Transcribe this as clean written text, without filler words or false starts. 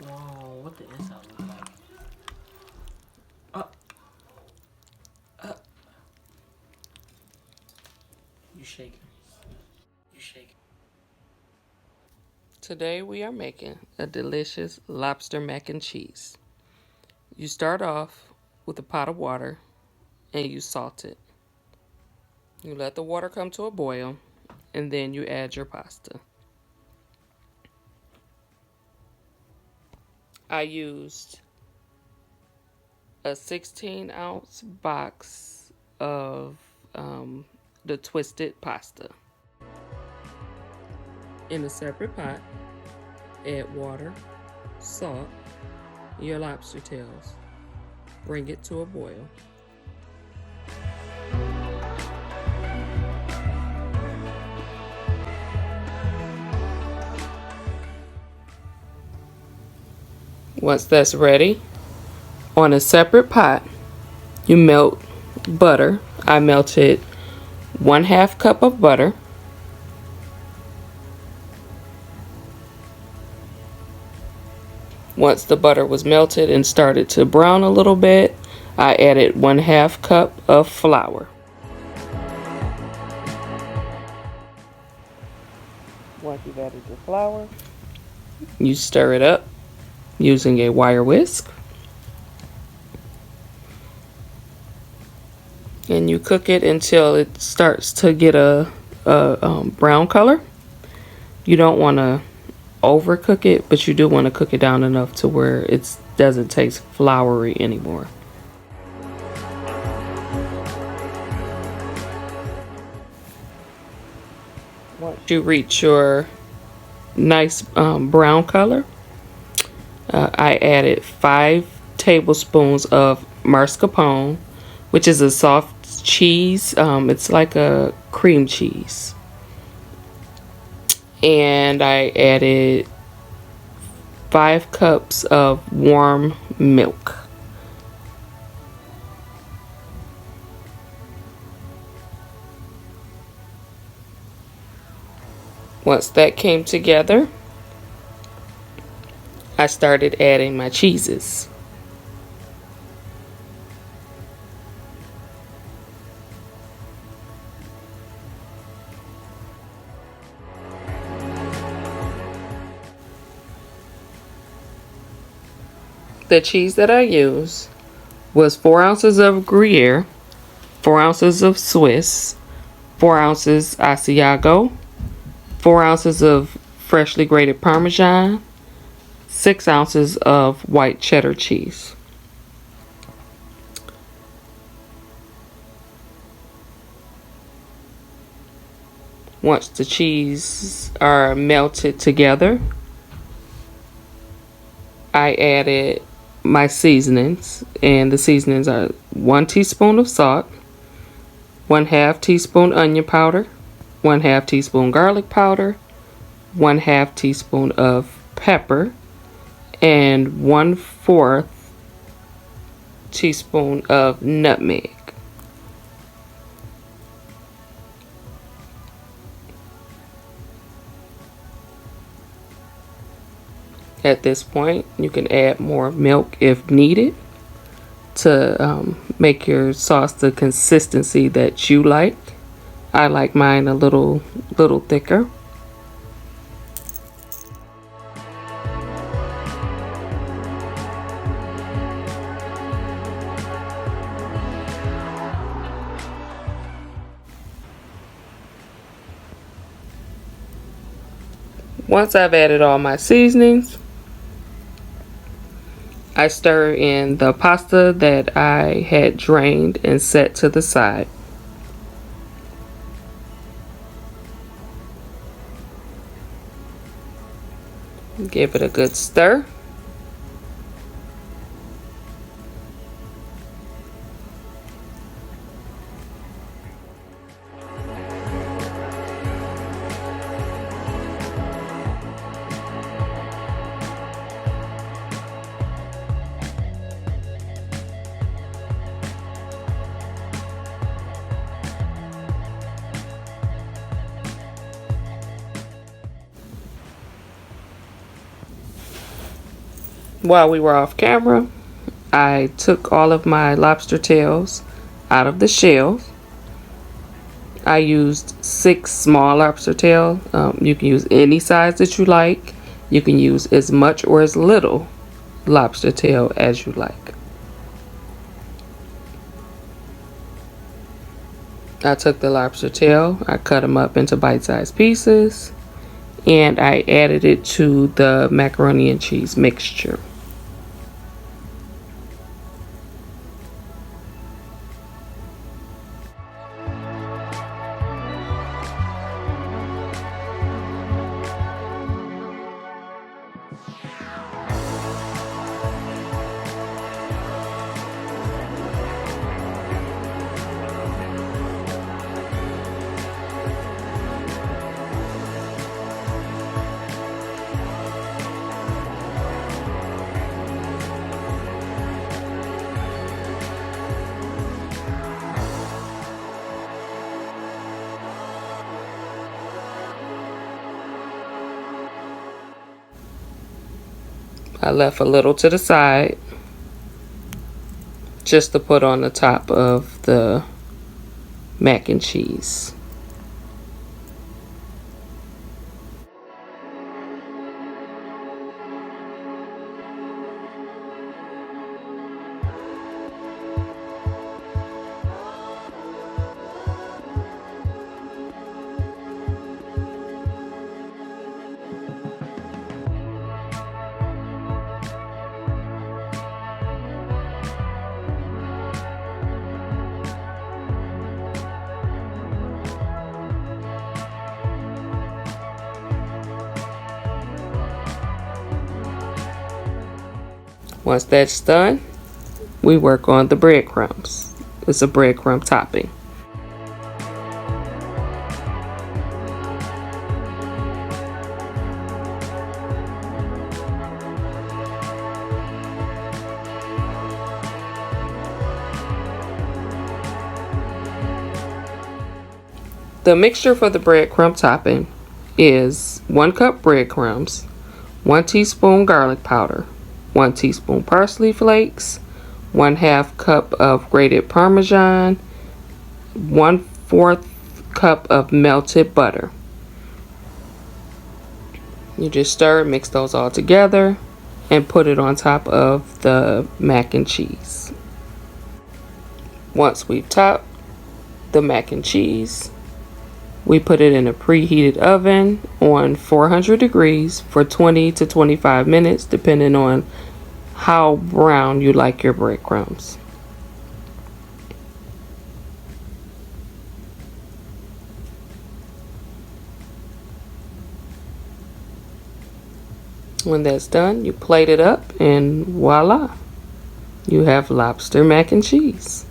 Whoa, what the inside look like? Uh, uh. You shaking. You shaking. Today we are making a delicious lobster mac and cheese. You start off with a pot of water and you salt it. You let the water come to a boil and then you add your pasta. I used a 16-ounce box of the twisted pasta. In a separate pot, add water, salt, your lobster tails. Bring it to a boil. Once that's ready, on a separate pot, you melt butter. I melted 1/2 cup of butter. Once the butter was melted and started to brown a little bit, I added 1/2 cup of flour. Once you've added your flour, you stir it up using a wire whisk. And you cook it until it starts to get a brown color. You don't want to overcook it, but you do want to cook it down enough to where it doesn't taste floury anymore. Once you reach your nice brown color, I added 5 tablespoons of mascarpone, which is a soft cheese. It's like a cream cheese. And I added 5 cups of warm milk. Once that came together, I started adding my cheeses. The cheese that I used was 4 ounces of Gruyere, 4 ounces of Swiss, 4 ounces Asiago, 4 ounces of freshly grated Parmesan, 6 ounces of white cheddar cheese. Once the cheese are melted together, I added my seasonings, and the seasonings are 1 teaspoon of salt, 1/2 teaspoon onion powder, 1/2 teaspoon garlic powder, 1/2 teaspoon of pepper, and 1/4 teaspoon of nutmeg. At this point, you can add more milk if needed to make your sauce the consistency that you like. I like mine a little thicker. Once I've added all my seasonings, I stir in the pasta that I had drained and set to the side. Give it a good stir. While we were off camera, I took all of my lobster tails out of the shells. I used 6 small lobster tails. You can use any size that you like. You can use as much or as little lobster tail as you like. I took the lobster tail, I cut them up into bite-sized pieces, and I added it to the macaroni and cheese mixture. I left a little to the side just to put on the top of the mac and cheese. Once that's done, we work on the breadcrumbs. It's a breadcrumb topping. The mixture for the breadcrumb topping is 1 cup breadcrumbs, 1 teaspoon garlic powder, 1 teaspoon parsley flakes, 1/2 cup of grated Parmesan, 1/4 cup of melted butter. You just stir, mix those all together, and put it on top of the mac and cheese. Once we've topped the mac and cheese, we put it in a preheated oven on 400 degrees for 20 to 25 minutes, depending on how brown you like your breadcrumbs. When that's done, you plate it up and voila, you have lobster mac and cheese.